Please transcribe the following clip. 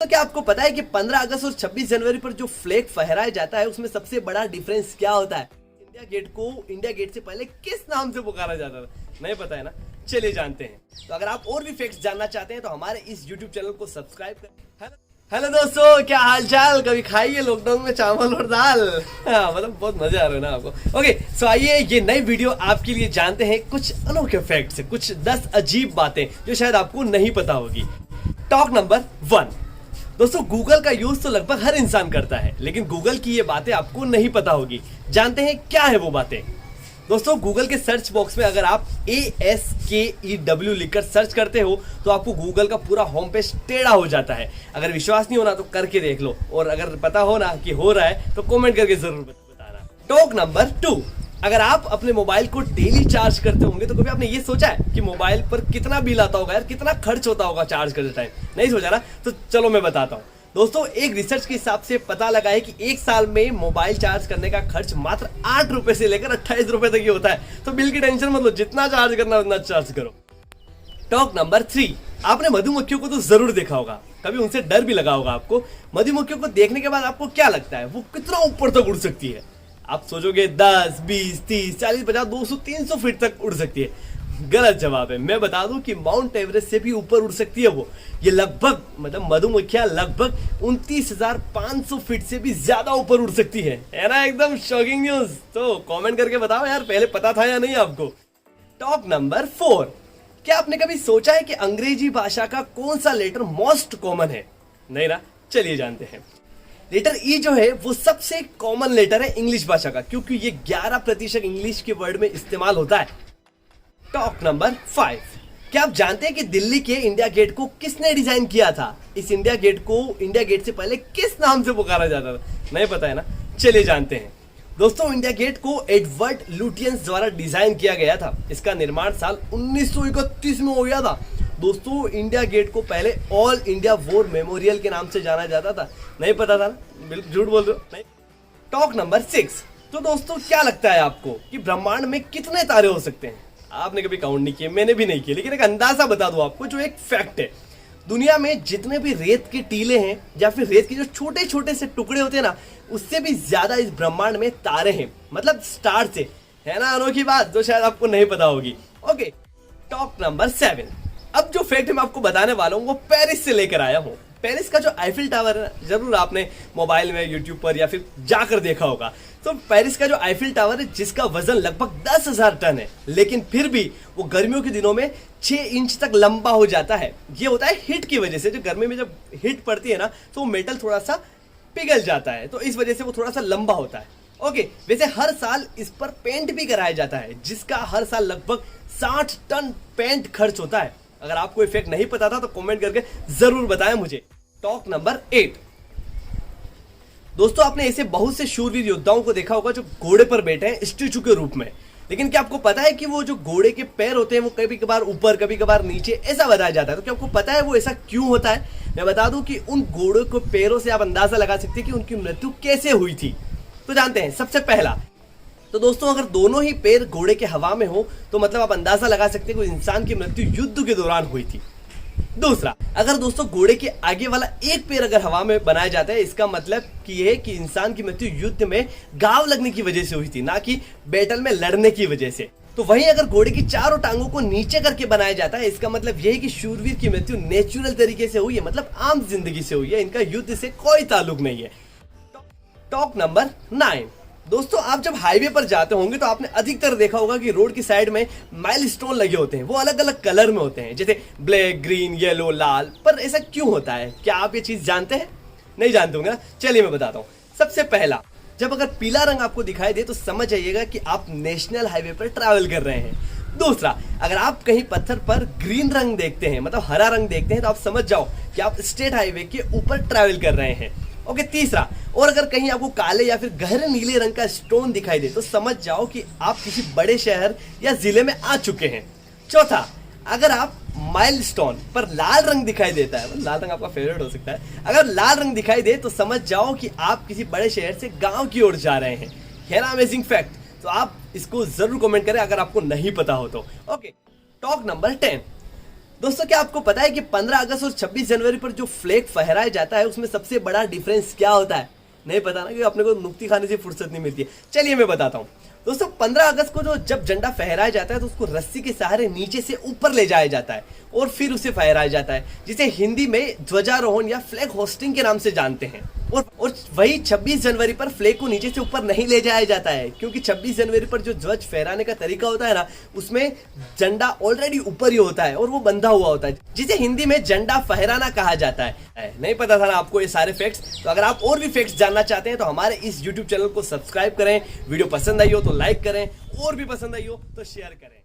तो क्या आपको पता है कि 15 अगस्त और 26 जनवरी पर जो फ्लैग फहराया जाता है उसमें सबसे बड़ा डिफरेंस क्या होता है? इंडिया गेट को इंडिया गेट से पहले किस नाम से पुकारा जाता था? नहीं पता है ना? चलिए जानते हैं। तो अगर आप और भी फैक्ट्स जानना चाहते हैं तो हमारे इस YouTube चैनल को सब्सक्राइब करें। हेलो दोस्तों, क्या हाल चाल? कभी खाइए लॉकडाउन में चावल और दाल। हाँ, मतलब बहुत मजे आ रहे हैं ना आपको। ओके, सो आइए ये नई वीडियो आपके लिए जानते हैं कुछ अनोखे फैक्ट्स, कुछ 10 अजीब बातें जो शायद आपको नहीं पता होगी। Talk number 1। दोस्तों, गूगल का यूज तो लगभग हर इंसान करता है, लेकिन गूगल की ये बातें आपको नहीं पता होगी। जानते हैं क्या है वो बातें? दोस्तों, गूगल के सर्च बॉक्स में अगर आप ASKEW लिखकर सर्च करते हो तो आपको गूगल का पूरा होम पेज टेढ़ा हो जाता है। अगर विश्वास नहीं होना तो करके देख लो, और अगर पता हो ना कि हो रहा है तो कमेंट करके जरूर बताना। Talk number 2। अगर आप अपने मोबाइल को डेली चार्ज करते होंगे तो कभी आपने ये सोचा है कि मोबाइल पर कितना बिल आता होगा यार, कितना खर्च होता होगा चार्ज करते टाइम? नहीं सोचा ना? तो चलो मैं बताता हूँ। दोस्तों, एक रिसर्च के हिसाब से पता लगा है कि एक साल में मोबाइल चार्ज करने का खर्च मात्र 8 रुपए से लेकर 28 रुपए तक ही होता है। तो बिल की टेंशन मत लो, जितना चार्ज करना उतना चार्ज करो। Talk number 3। आपने मधुमक्खियों को तो जरूर देखा होगा, कभी उनसे डर भी लगा होगा आपको। मधुमक्खियों को देखने के बाद आपको क्या लगता है, वो कितना ऊपर तक उड़ सकती है? आप सोचोगे 10, 20, 30, 40, 50, 200, 300 फीट तक उड़ सकती है। गलत जवाब है। मैं बता दूं कि माउंट एवरेस्ट से भी ऊपर उड़ सकती है वो। ये लगभग मधुमक्खियां लगभग 29,500 फीट से भी ज्यादा ऊपर उड़ सकती है ना? एकदम शॉकिंग न्यूज। तो कमेंट करके बताओ यार, पहले पता था या नहीं आपको? Top number 4। क्या आपने कभी सोचा है कि अंग्रेजी भाषा का कौन सा लेटर मोस्ट कॉमन है? नहीं ना? चलिए जानते हैं। लेटर ई जो है वो सबसे कॉमन लेटर है इंग्लिश भाषा का, क्योंकि ये 11% इंग्लिश के वर्ड में इस्तेमाल होता है। Top number 5। क्या आप जानते हैं कि दिल्ली के इंडिया गेट को किसने डिजाइन किया था? इस इंडिया गेट को इंडिया गेट से पहले किस नाम से पुकारा जाता था? नहीं पता है ना? चलिए जानते हैं। दोस्तों, इंडिया गेट को एडवर्ड लुटियंस द्वारा डिजाइन किया गया था। इसका निर्माण साल 1931 में हो गया था। दोस्तों, इंडिया गेट को पहले ऑल इंडिया वॉर मेमोरियल के नाम से जाना जाता था। नहीं पता था ना? बिल्कुल झूठ बोल रहे हो। नहीं। Talk number 6। तो दोस्तों, क्या लगता है आपको कि ब्रह्मांड में कितने तारे हो सकते हैं? आपने कभी काउंट नहीं किए, मैंने भी नहीं किए, लेकिन एक अंदाजा बता दूं आपको, जो एक फैक्ट है। दुनिया में जितने भी रेत के टीले हैं या फिर रेत के जो छोटे छोटे से टुकड़े होते हैं ना, उससे भी ज्यादा इस ब्रह्मांड में तारे हैं, मतलब स्टार से। है ना अनोखी बात, जो शायद आपको नहीं पता होगी। Okay, top number 7। अब जो फैक्ट मैं आपको बताने वाला हूँ वो पेरिस से लेकर आया हूँ। पेरिस का जो आईफिल टावर है, जरूर आपने मोबाइल में, यूट्यूब पर या फिर जाकर देखा होगा। तो पेरिस का जो आईफिल टावर है, जिसका वजन लगभग 10,000 टन है, लेकिन फिर भी वो गर्मियों के दिनों में 6 इंच तक लंबा हो जाता है। ये होता है हीट की वजह से। जो गर्मी में जब हीट पड़ती है ना, तो वो मेटल थोड़ा सा पिघल जाता है, तो इस वजह से वो थोड़ा सा लंबा होता है। ओके, वैसे हर साल इस पर पेंट भी कराया जाता है, जिसका हर साल लगभग 60 टन पेंट खर्च होता है। अगर आपको ये फैक्ट नहीं पता था तो कमेंट करके जरूर बताएं मुझे। Talk number 8। दोस्तों, आपने ऐसे बहुत से शूरवीर योद्धाओं को देखा होगा जो घोड़े पर बैठे हैं स्टैचू के रूप में, लेकिन क्या आपको पता है कि वो जो घोड़े के पैर होते हैं वो कभी कभार ऊपर, कभी कभार नीचे, ऐसा बताया जाता है। तो क्या आपको पता है वो ऐसा क्यों होता है? मैं बता दूं कि उन घोड़ों के पैरों से आप अंदाजा लगा सकते हैं कि उनकी मृत्यु कैसे हुई थी। तो जानते हैं। सबसे पहला तो दोस्तों, अगर दोनों ही पैर घोड़े के हवा में हो तो मतलब आप अंदाजा लगा सकते हैं कि इंसान की मृत्यु युद्ध के दौरान हुई थी। दूसरा, अगर दोस्तों घोड़े के आगे वाला एक पैर अगर हवा में बनाया जाता है, इसका मतलब कि ये है कि इंसान की मृत्यु युद्ध में घाव लगने की वजह से हुई थी, ना कि बैटल में लड़ने की वजह से। तो वहीं अगर घोड़े की चारों टांगों को नीचे करके बनाया जाता है, इसका मतलब यह है कि शूरवीर की मृत्यु नेचुरल तरीके से हुई है, मतलब आम जिंदगी से हुई है, इनका युद्ध से कोई ताल्लुक नहीं है। Talk number 9। दोस्तों, आप जब हाईवे पर जाते होंगे तो आपने अधिकतर देखा होगा कि रोड की साइड में माइलस्टोन लगे होते हैं। वो अलग अलग कलर में होते हैं, जैसे ब्लैक, ग्रीन, येलो, लाल। पर ऐसा क्यों होता है? क्या आप ये चीज जानते हैं? नहीं जानते होंगे ना? चलिए मैं बताता हूँ। सबसे पहला, जब अगर पीला रंग आपको दिखाई दे तो समझ जाइएगा कि आप नेशनल हाईवे पर ट्रैवल कर रहे हैं। दूसरा, अगर आप कहीं पत्थर पर ग्रीन रंग देखते हैं, मतलब हरा रंग देखते हैं, तो आप समझ जाओ कि आप स्टेट हाईवे के ऊपर ट्रैवल कर रहे हैं। ओके, तीसरा, और अगर कहीं आपको काले या फिर गहरे नीले रंग का स्टोन दिखाई दे तो समझ जाओ कि आप किसी बड़े शहर या जिले में आ चुके हैं। चौथा, अगर आप माइलस्टोन पर लाल रंग दिखाई देता है, लाल रंग आपका फेवरेट हो सकता है, अगर लाल रंग दिखाई दे तो समझ जाओ कि आप किसी बड़े शहर से गांव की ओर जा रहे हैं। है ना अमेजिंग फैक्ट? तो आप इसको जरूर कमेंट करें अगर आपको नहीं पता हो तो। Okay, talk number 10। दोस्तों क्या आपको पता है कि 15 अगस्त और 26 जनवरी पर जो फ्लैग फहराया जाता है उसमें सबसे बड़ा डिफरेंस क्या होता है? नहीं पता ना, कि अपने को नुक्ती खाने से फुर्सत नहीं मिलती है। चलिए मैं बताता हूँ दोस्तों। 15 अगस्त को जब झंडा फहराया जाता है तो उसको रस्सी के सहारे नीचे से ऊपर ले जाया जाता है और फिर उसे फहराया जाता है, जिसे हिंदी में ध्वजारोहण या फ्लैग होस्टिंग के नाम से जानते हैं। और वही 26 जनवरी पर फ्लैग को नीचे से ऊपर नहीं ले जाया जाता है, क्योंकि 26 जनवरी पर जो ध्वज फहराने का तरीका होता है ना, उसमें झंडा ऑलरेडी ऊपर ही होता है और वो बंधा हुआ होता है, जिसे हिंदी में झंडा फहराना कहा जाता है। नहीं पता था ना आपको ये सारे फैक्ट्स? तो अगर आप और भी फैक्ट्स जानना चाहते हैं तो हमारे इस YouTube चैनल को सब्सक्राइब करें। वीडियो पसंद आई हो तो लाइक करें, और भी पसंद आई हो तो शेयर करें।